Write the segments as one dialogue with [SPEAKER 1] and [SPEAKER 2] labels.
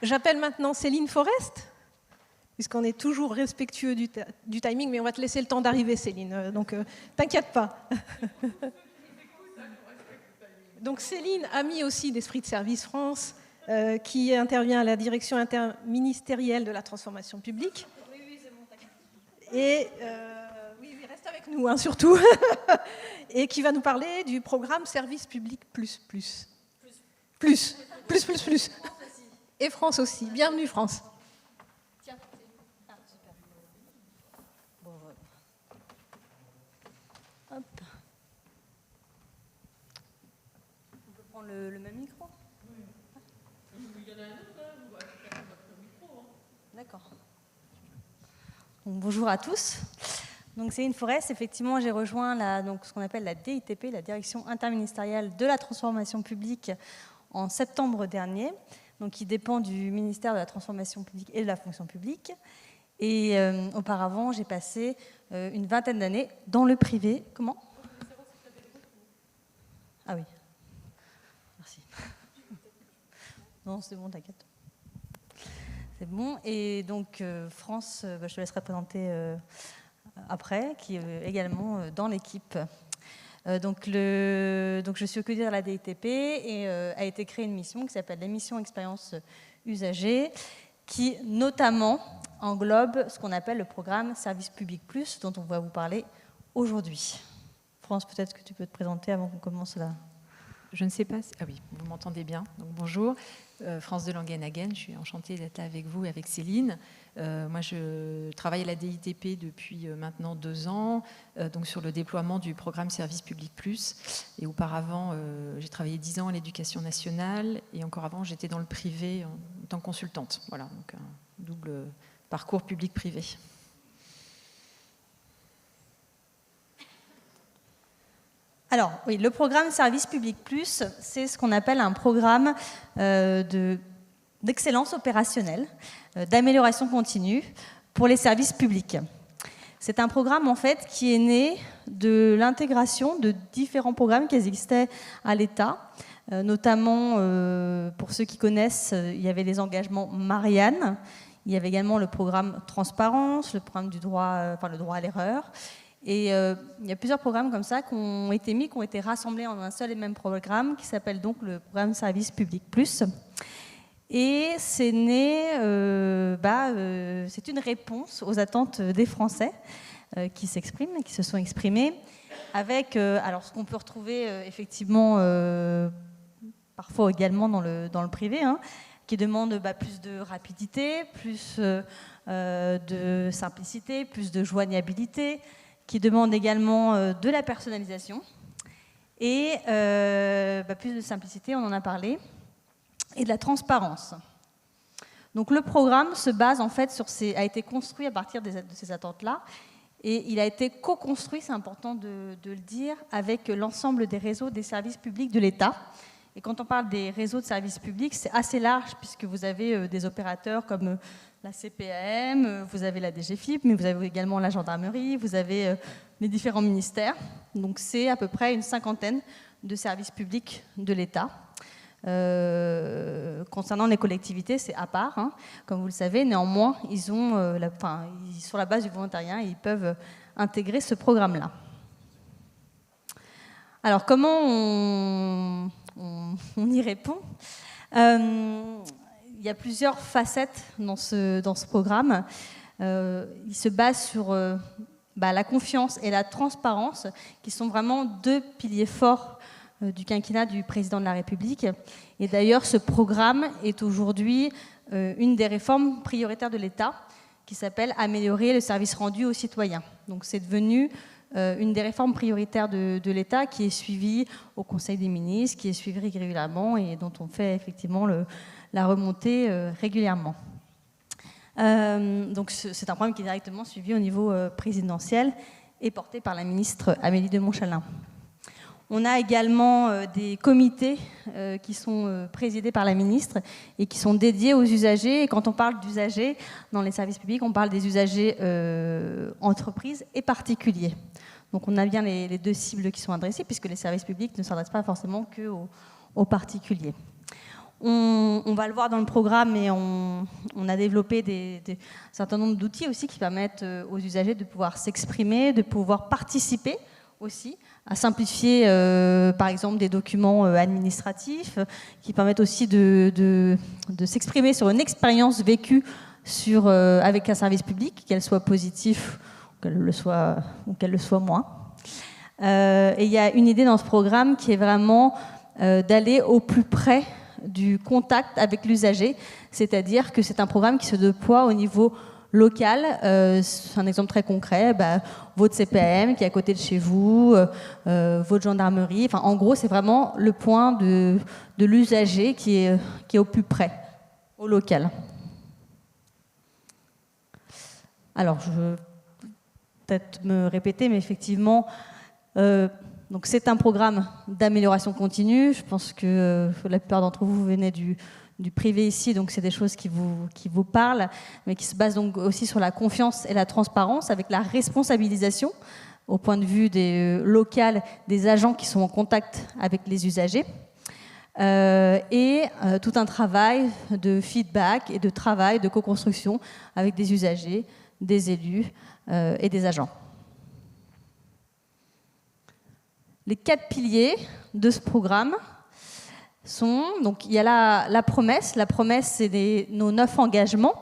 [SPEAKER 1] J'appelle maintenant Céline Forest, puisqu'on est toujours respectueux du timing, mais on va te laisser le temps d'arriver, Céline, donc t'inquiète pas. Donc Céline, amie aussi d'Esprit de Service France, qui intervient à la direction interministérielle de la transformation publique. Oui, c'est bon, t'inquiète. Et oui, reste avec nous, hein, surtout. Et qui va nous parler du programme Service Public Plus. Et France aussi. Bienvenue, France.
[SPEAKER 2] Tiens, ah, super. Bon, hop. On peut prendre le même micro? Oui. Il y en a un autre, vous allez faire votre micro. D'accord. Bonjour à tous. Donc Céline Forest, effectivement, j'ai rejoint ce qu'on appelle la DITP, la Direction interministérielle de la transformation publique, en septembre dernier, donc qui dépend du ministère de la transformation publique et de la fonction publique. Et auparavant, j'ai passé une vingtaine d'années dans le privé. Comment? Ah oui. Merci. Non, c'est bon, t'inquiète. C'est bon. Et donc, France, je te laisserai présenter après, qui est également dans l'équipe. Donc, je suis au quotidien de la DITP et a été créée une mission qui s'appelle la mission expérience usagée, qui notamment englobe ce qu'on appelle le programme Service Public Plus, dont on va vous parler aujourd'hui. France, peut-être que tu peux te présenter avant qu'on commence là.
[SPEAKER 3] Je ne sais pas si... Ah oui, vous m'entendez bien. Donc, bonjour, France de Langenhagen. Je suis enchantée d'être là avec vous et avec Céline. Moi, je travaille à la DITP depuis maintenant 2 ans, donc sur le déploiement du programme Service Public Plus. Et auparavant, j'ai travaillé 10 ans à l'Éducation nationale. Et encore avant, j'étais dans le privé en tant que consultante. Voilà, donc un double parcours public-privé.
[SPEAKER 2] Alors, oui, le programme Service Public Plus, c'est ce qu'on appelle un programme d'excellence opérationnelle, d'amélioration continue pour les services publics. C'est un programme, en fait, qui est né de l'intégration de différents programmes qui existaient à l'État, notamment, pour ceux qui connaissent, il y avait les engagements Marianne, il y avait également le programme Transparence, le programme du droit, le droit à l'erreur. Et il y a plusieurs programmes comme ça qui ont été mis, qui ont été rassemblés en un seul et même programme, qui s'appelle donc le programme Service Public Plus. Et c'est né, c'est une réponse aux attentes des Français qui s'expriment, qui se sont exprimés, avec alors ce qu'on peut retrouver effectivement parfois également dans le privé, hein, qui demande plus de rapidité, plus de simplicité, plus de joignabilité, qui demande également de la personnalisation et plus de simplicité, on en a parlé, et de la transparence. Donc le programme se base en fait a été construit à partir de ces attentes-là, et il a été co-construit, c'est important de le dire, avec l'ensemble des réseaux des services publics de l'État. Et quand on parle des réseaux de services publics, c'est assez large, puisque vous avez des opérateurs comme la CPAM, vous avez la DGFiP, mais vous avez également la gendarmerie, vous avez les différents ministères. Donc c'est à peu près une 50aine de services publics de l'État. Concernant les collectivités, c'est à part, hein, comme vous le savez. Néanmoins, ils ont, sur la base du volontariat, ils peuvent intégrer ce programme-là. Alors, comment on y répond? Il y a plusieurs facettes dans ce programme. Il se base sur la confiance et la transparence, qui sont vraiment 2 piliers forts du quinquennat du président de la République. Et d'ailleurs, ce programme est aujourd'hui une des réformes prioritaires de l'État, qui s'appelle « Améliorer le service rendu aux citoyens ». Donc c'est devenu une des réformes prioritaires de l'État, qui est suivie au Conseil des ministres, qui est suivie régulièrement et dont on fait effectivement la remontée régulièrement. Donc c'est un programme qui est directement suivi au niveau présidentiel et porté par la ministre Amélie de Montchalin. On a également des comités qui sont présidés par la ministre et qui sont dédiés aux usagers. Et quand on parle d'usagers dans les services publics, on parle des usagers entreprises et particuliers. Donc on a bien les 2 cibles qui sont adressées, puisque les services publics ne s'adressent pas forcément qu'aux particuliers. On va le voir dans le programme, et on a développé un certain nombre d'outils aussi qui permettent aux usagers de pouvoir s'exprimer, de pouvoir participer aussi, à simplifier par exemple des documents administratifs, qui permettent aussi de s'exprimer sur une expérience vécue avec un service public, qu'elle soit positive ou qu'elle le soit moins. Et il y a une idée dans ce programme qui est vraiment d'aller au plus près du contact avec l'usager, c'est-à-dire que c'est un programme qui se déploie au niveau local. Un exemple très concret, votre CPAM qui est à côté de chez vous, votre gendarmerie. Enfin, en gros, c'est vraiment le point de l'usager qui est au plus près, au local. Alors, je vais peut-être me répéter, mais effectivement, donc c'est un programme d'amélioration continue. Je pense que la plupart d'entre vous venez du privé ici, donc c'est des choses qui vous parlent, mais qui se basent donc aussi sur la confiance et la transparence, avec la responsabilisation au point de vue local des agents qui sont en contact avec les usagers, et tout un travail de feedback et de travail de co-construction avec des usagers, des élus et des agents. Les 4 piliers de ce programme sont, donc il y a la promesse. La promesse, c'est nos 9 engagements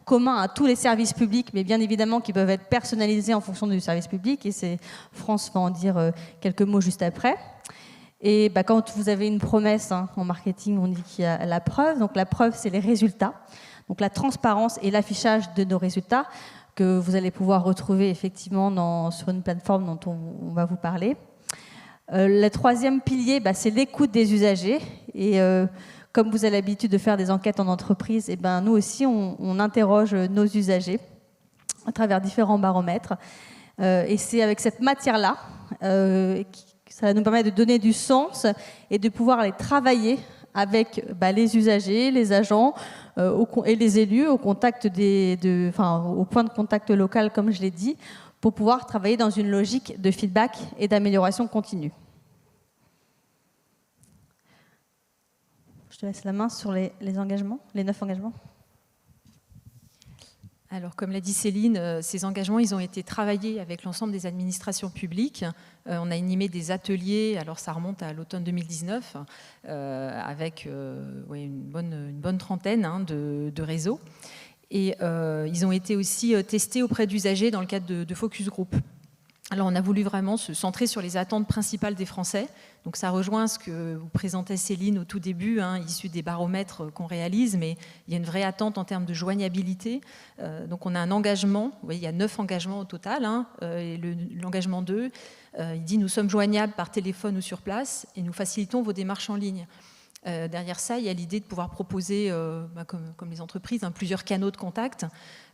[SPEAKER 2] communs à tous les services publics, mais bien évidemment qui peuvent être personnalisés en fonction du service public, et France va en dire quelques mots juste après. Et quand vous avez une promesse, en marketing, on dit qu'il y a la preuve. Donc la preuve, c'est les résultats. Donc la transparence et l'affichage de nos résultats que vous allez pouvoir retrouver effectivement sur une plateforme dont on va vous parler. Le 3e pilier, c'est l'écoute des usagers. Et comme vous avez l'habitude de faire des enquêtes en entreprise, nous aussi, on interroge nos usagers à travers différents baromètres. Et c'est avec cette matière-là ça va nous permettre de donner du sens et de pouvoir aller travailler avec les usagers, les agents et les élus au contact au point de contact local, comme je l'ai dit, pour pouvoir travailler dans une logique de feedback et d'amélioration continue. Je te laisse la main sur les engagements, les 9 engagements.
[SPEAKER 3] Alors, comme l'a dit Céline, ces engagements, ils ont été travaillés avec l'ensemble des administrations publiques. On a animé des ateliers, alors ça remonte à l'automne 2019, avec une bonne trentaine de réseaux. Et ils ont été aussi testés auprès d'usagers dans le cadre de focus group. Alors on a voulu vraiment se centrer sur les attentes principales des Français. Donc ça rejoint ce que vous présentait Céline au tout début, issu des baromètres qu'on réalise, mais il y a une vraie attente en termes de joignabilité. Donc on a un engagement, vous voyez, il y a 9 engagements au total, et l'engagement 2, il dit « Nous sommes joignables par téléphone ou sur place et nous facilitons vos démarches en ligne ». Derrière ça, il y a l'idée de pouvoir proposer, comme les entreprises, plusieurs canaux de contact,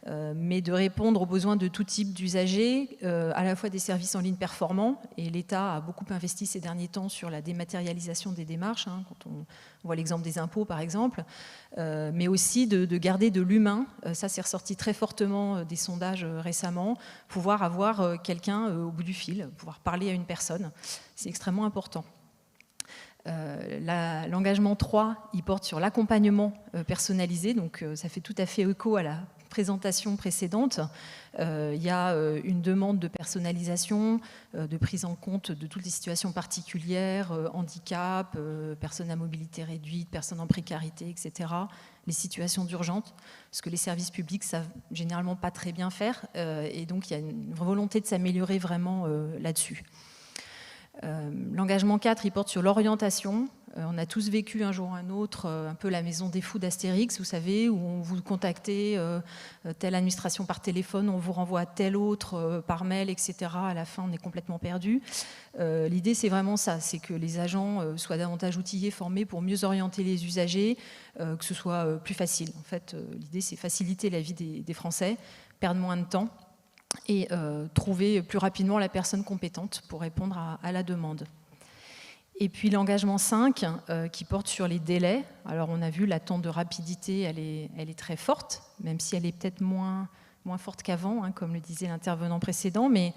[SPEAKER 3] mais de répondre aux besoins de tout type d'usagers, à la fois des services en ligne performants, et l'État a beaucoup investi ces derniers temps sur la dématérialisation des démarches, quand on voit l'exemple des impôts par exemple, mais aussi de garder de l'humain. Ça c'est ressorti très fortement des sondages récemment, pouvoir avoir quelqu'un au bout du fil, pouvoir parler à une personne, c'est extrêmement important. L'engagement 3, il porte sur l'accompagnement personnalisé, donc ça fait tout à fait écho à la présentation précédente. Il y a une demande de personnalisation, de prise en compte de toutes les situations particulières, handicap, personnes à mobilité réduite, personnes en précarité, etc., les situations d'urgence, ce que les services publics savent généralement pas très bien faire, et donc il y a une volonté de s'améliorer vraiment là-dessus. L'engagement 4, il porte sur l'orientation. On a tous vécu un jour ou un autre un peu la maison des fous d'Astérix, vous savez, où on vous contactez telle administration par téléphone, on vous renvoie à telle autre par mail, etc. À la fin, on est complètement perdu. L'idée, c'est vraiment ça, c'est que les agents soient davantage outillés, formés pour mieux orienter les usagers, que ce soit plus facile. En fait, l'idée, c'est faciliter la vie des Français, perdre moins de temps, et trouver plus rapidement la personne compétente pour répondre à la demande. Et puis l'engagement 5 qui porte sur les délais. Alors on a vu l'attente de rapidité, elle est très forte, même si elle est peut-être moins forte qu'avant, comme le disait l'intervenant précédent, mais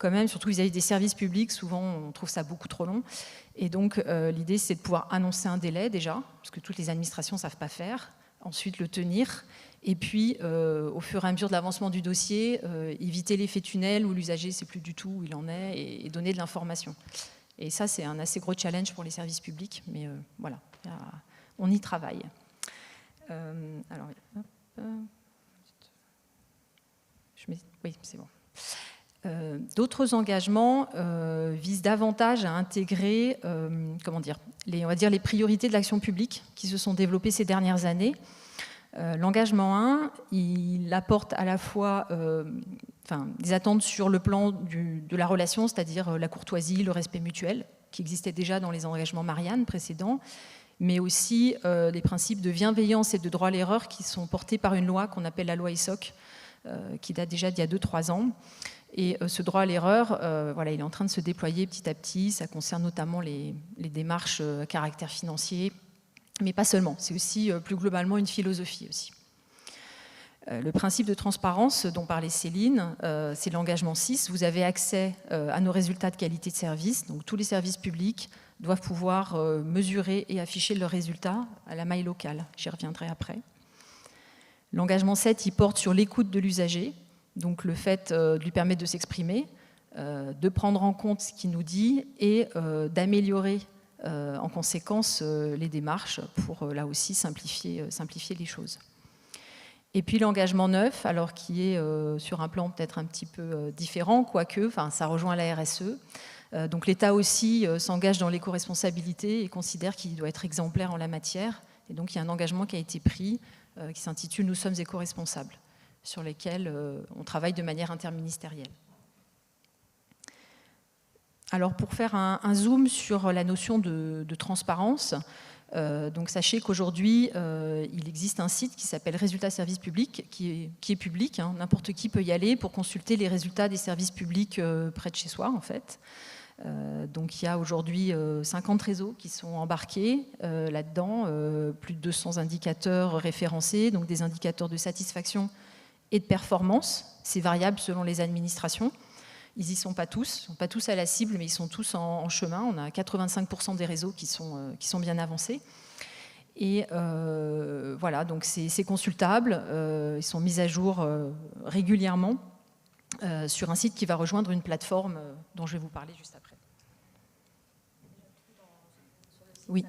[SPEAKER 3] quand même, surtout vis-à-vis des services publics, souvent on trouve ça beaucoup trop long. Et donc l'idée c'est de pouvoir annoncer un délai déjà, parce que toutes les administrations ne savent pas faire, ensuite le tenir, et puis au fur et à mesure de l'avancement du dossier, éviter l'effet tunnel où l'usager ne sait plus du tout où il en est et donner de l'information. Et ça c'est un assez gros challenge pour les services publics, mais voilà, on y travaille. Alors, hop, oui, c'est bon. D'autres engagements visent davantage à intégrer on va dire les priorités de l'action publique qui se sont développées ces dernières années. L'engagement 1, il apporte à la fois des attentes sur le plan de la relation, c'est-à-dire la courtoisie, le respect mutuel, qui existait déjà dans les engagements Marianne précédents, mais aussi des principes de bienveillance et de droit à l'erreur qui sont portés par une loi qu'on appelle la loi ESSOC, qui date déjà d'il y a 2-3 ans. Et ce droit à l'erreur, il est en train de se déployer petit à petit. Ça concerne notamment les démarches à caractère financier, mais pas seulement. C'est aussi plus globalement une philosophie aussi. Le principe de transparence dont parlait Céline, c'est l'engagement 6. Vous avez accès à nos résultats de qualité de service. Donc tous les services publics doivent pouvoir mesurer et afficher leurs résultats à la maille locale. J'y reviendrai après. L'engagement 7, il porte sur l'écoute de l'usager. Donc le fait de lui permettre de s'exprimer, de prendre en compte ce qu'il nous dit et d'améliorer en conséquence les démarches pour là aussi simplifier les choses. Et puis l'engagement 9, alors qui est sur un plan peut-être un petit peu différent, quoique, ça rejoint la RSE. Donc l'État aussi s'engage dans l'éco-responsabilité et considère qu'il doit être exemplaire en la matière. Et donc il y a un engagement qui a été pris qui s'intitule « Nous sommes éco-responsables », sur lesquels on travaille de manière interministérielle. Alors pour faire un zoom sur la notion de transparence, donc sachez qu'aujourd'hui il existe un site qui s'appelle Résultats Services Publics, qui est public, hein, n'importe qui peut y aller pour consulter les résultats des services publics près de chez soi en fait. Donc il y a aujourd'hui 50 réseaux qui sont embarqués là-dedans, plus de 200 indicateurs référencés, donc des indicateurs de satisfaction et de performance. C'est variable selon les administrations. Ils n'y sont pas tous à la cible, mais ils sont tous en chemin. On a 85% des réseaux qui sont bien avancés. Et voilà, donc c'est consultable. Ils sont mis à jour régulièrement sur un site qui va rejoindre une plateforme dont je vais vous parler juste après. Oui.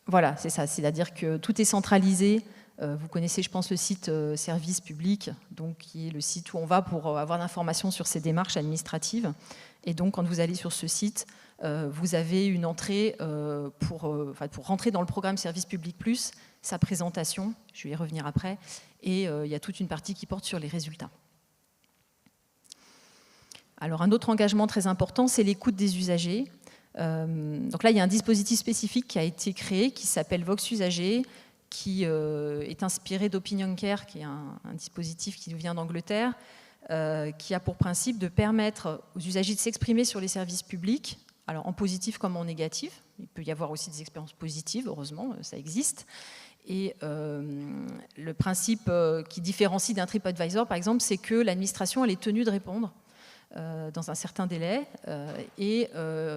[SPEAKER 3] Voilà, c'est ça. C'est-à-dire que tout est centralisé. Vous connaissez, je pense, le site Service Public, donc, qui est le site où on va pour avoir l'information sur ces démarches administratives. Et donc, quand vous allez sur ce site, vous avez une entrée pour rentrer dans le programme Service Public Plus, sa présentation, je vais y revenir après, et il y a toute une partie qui porte sur les résultats. Alors, un autre engagement très important, c'est l'écoute des usagers. Donc là, il y a un dispositif spécifique qui a été créé, qui s'appelle Vox Usager, qui est inspiré d'Opinion Care, qui est un dispositif qui nous vient d'Angleterre, qui a pour principe de permettre aux usagers de s'exprimer sur les services publics, alors en positif comme en négatif. Il peut y avoir aussi des expériences positives, heureusement, ça existe. Et le principe qui différencie d'un TripAdvisor, par exemple, c'est que l'administration elle est tenue de répondre dans un certain délai et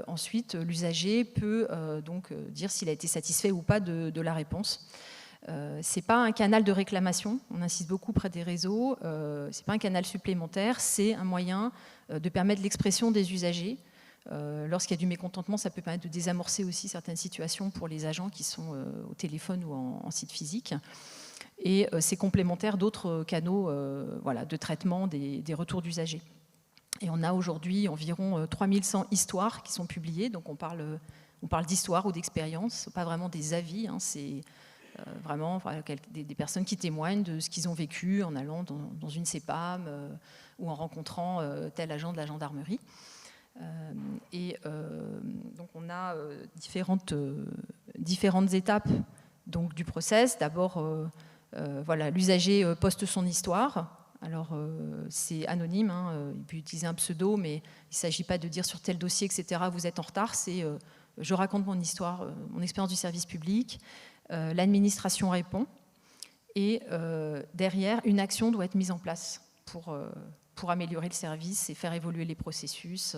[SPEAKER 3] ensuite l'usager peut donc dire s'il a été satisfait ou pas de la réponse. Ce n'est pas un canal de réclamation, on insiste beaucoup près des réseaux, ce n'est pas un canal supplémentaire, c'est un moyen de permettre l'expression des usagers. Lorsqu'il y a du mécontentement, ça peut permettre de désamorcer aussi certaines situations pour les agents qui sont au téléphone ou en site physique. Et c'est complémentaire d'autres canaux de traitement des retours d'usagers. Et on a aujourd'hui environ 3100 histoires qui sont publiées, donc on parle d'histoires ou d'expériences, pas vraiment des avis, hein, c'est vraiment des personnes qui témoignent de ce qu'ils ont vécu en allant dans une CEPAM ou en rencontrant tel agent de la gendarmerie. Donc on a différentes étapes donc, du process. D'abord, l'usager poste son histoire. Alors, c'est anonyme, hein, il peut utiliser un pseudo, mais il ne s'agit pas de dire sur tel dossier, etc., vous êtes en retard, c'est je raconte mon histoire, mon expérience du service public, l'administration répond, et derrière, une action doit être mise en place pour pour améliorer le service et faire évoluer les processus,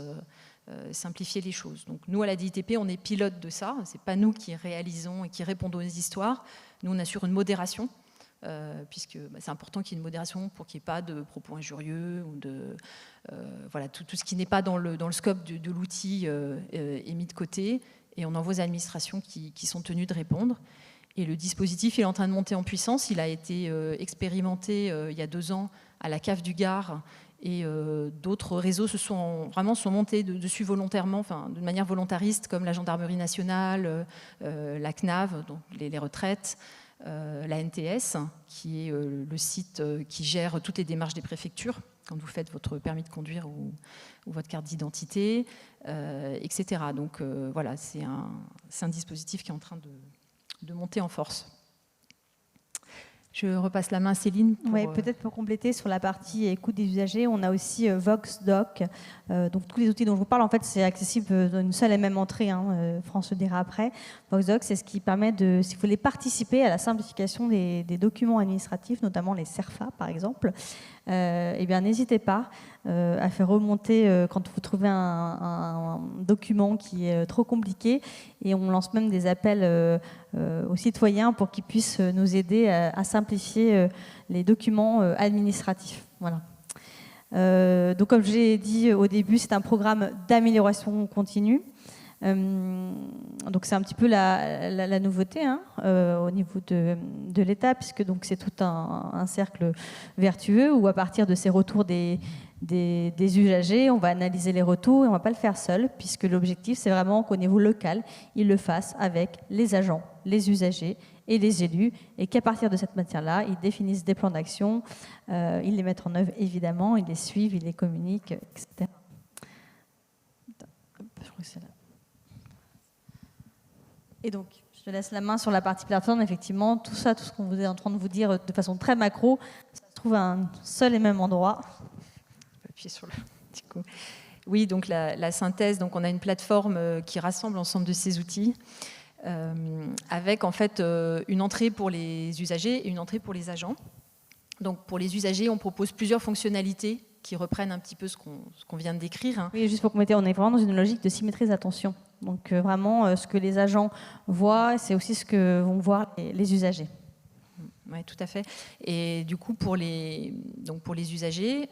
[SPEAKER 3] simplifier les choses. Donc nous, à la DITP, on est pilote de ça. Ce n'est pas nous qui réalisons et qui répondons aux histoires. Nous, on assure une modération, puisque c'est important qu'il y ait une modération pour qu'il n'y ait pas de propos injurieux ou voilà, tout ce qui n'est pas dans le scope de l'outil est mis de côté, et on envoie aux administrations qui sont tenues de répondre. Et le dispositif il est en train de monter en puissance. Il a été expérimenté il y a 2 ans à la CAF du Gard, et d'autres réseaux sont montés dessus volontairement, enfin, de manière volontariste, comme la Gendarmerie nationale, la CNAV, donc les retraites, la NTS, qui est le site qui gère toutes les démarches des préfectures, quand vous faites votre permis de conduire ou votre carte d'identité, etc. Donc voilà, c'est un dispositif qui est en train de monter en force. Je repasse la main à Céline.
[SPEAKER 2] Oui, peut-être pour compléter sur la partie écoute des usagers, on a aussi VoxDoc. Donc tous les outils dont je vous parle, en fait, c'est accessible dans une seule et même entrée. France le dira après. VoxDoc, c'est ce qui permet si vous voulez participer à la simplification des documents administratifs, notamment les CERFA, par exemple. Eh bien, n'hésitez pas à faire remonter quand vous trouvez un document qui est trop compliqué, et on lance même des appels aux citoyens pour qu'ils puissent nous aider à simplifier les documents administratifs. Voilà. Donc, comme j'ai dit au début, c'est un programme d'amélioration continue. Donc c'est un petit peu la nouveauté au niveau de l'État, puisque donc c'est tout un cercle vertueux où à partir de ces retours des usagers, on va analyser les retours, et on ne va pas le faire seul, puisque l'objectif c'est vraiment qu'au niveau local, ils le fassent avec les agents, les usagers et les élus, et qu'à partir de cette matière-là, ils définissent des plans d'action, ils les mettent en œuvre évidemment, ils les suivent, ils les communiquent, etc. Je crois que c'est là. Et donc, je te laisse la main sur la partie plateforme. Effectivement, tout ce qu'on vous est en train de vous dire de façon très macro, ça se trouve à un seul et même endroit.
[SPEAKER 3] Je peux appuyer sur le petit coup. Oui, donc la synthèse, donc on a une plateforme qui rassemble l'ensemble de ces outils, avec en fait une entrée pour les usagers et une entrée pour les agents. Donc pour les usagers, on propose plusieurs fonctionnalités qui reprennent un petit peu ce qu'on vient de décrire.
[SPEAKER 2] Oui, juste pour compléter, on est vraiment dans une logique de symétrie d'attention. Donc vraiment, ce que les agents voient, c'est aussi ce que vont voir les usagers.
[SPEAKER 3] Oui, tout à fait. Et du coup, pour les usagers,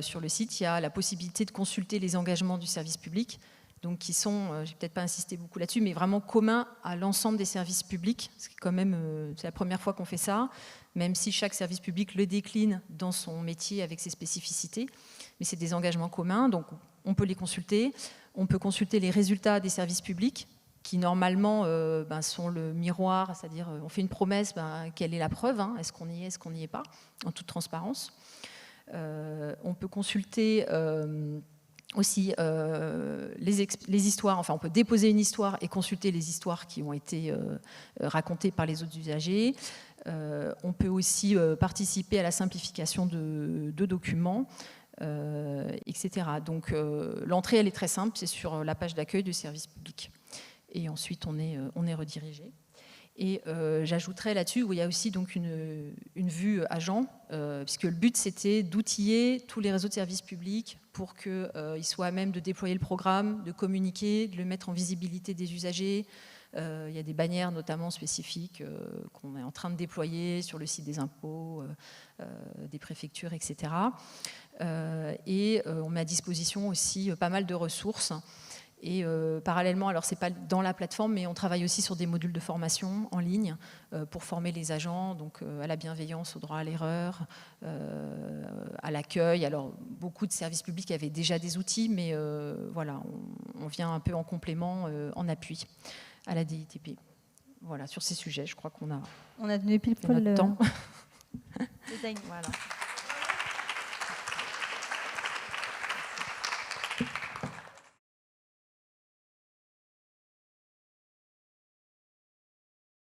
[SPEAKER 3] sur le site, il y a la possibilité de consulter les engagements du service public, donc qui sont, je n'ai peut-être pas insisté beaucoup là-dessus, mais vraiment communs à l'ensemble des services publics. C'est quand même, c'est la première fois qu'on fait ça, même si chaque service public le décline dans son métier avec ses spécificités. Mais c'est des engagements communs, donc on peut les consulter. On peut consulter les résultats des services publics, qui normalement sont le miroir, c'est-à-dire on fait une promesse, quelle est la preuve, est-ce qu'on y est, est-ce qu'on n'y est pas, en toute transparence. On peut consulter aussi les histoires, enfin on peut déposer une histoire et consulter les histoires qui ont été racontées par les autres usagers. On peut aussi participer à la simplification de documents, etc. Donc l'entrée elle est très simple, c'est sur la page d'accueil du service public. Et ensuite on est redirigé. Et j'ajouterais là-dessus où il y a aussi donc une vue agent, puisque le but c'était d'outiller tous les réseaux de services publics pour qu'ils soient à même de déployer le programme, de communiquer, de le mettre en visibilité des usagers. Il y a des bannières notamment spécifiques qu'on est en train de déployer sur le site des impôts, des préfectures, etc. Et on met à disposition aussi pas mal de ressources. Et parallèlement, alors c'est pas dans la plateforme, mais on travaille aussi sur des modules de formation en ligne pour former les agents, donc à la bienveillance, au droit à l'erreur, à l'accueil. Alors beaucoup de services publics avaient déjà des outils, mais voilà, on vient un peu en complément, en appui à la DITP. Voilà, sur ces sujets, je crois qu'on a.
[SPEAKER 2] On a donné pile poil
[SPEAKER 3] notre temps.
[SPEAKER 2] Voilà.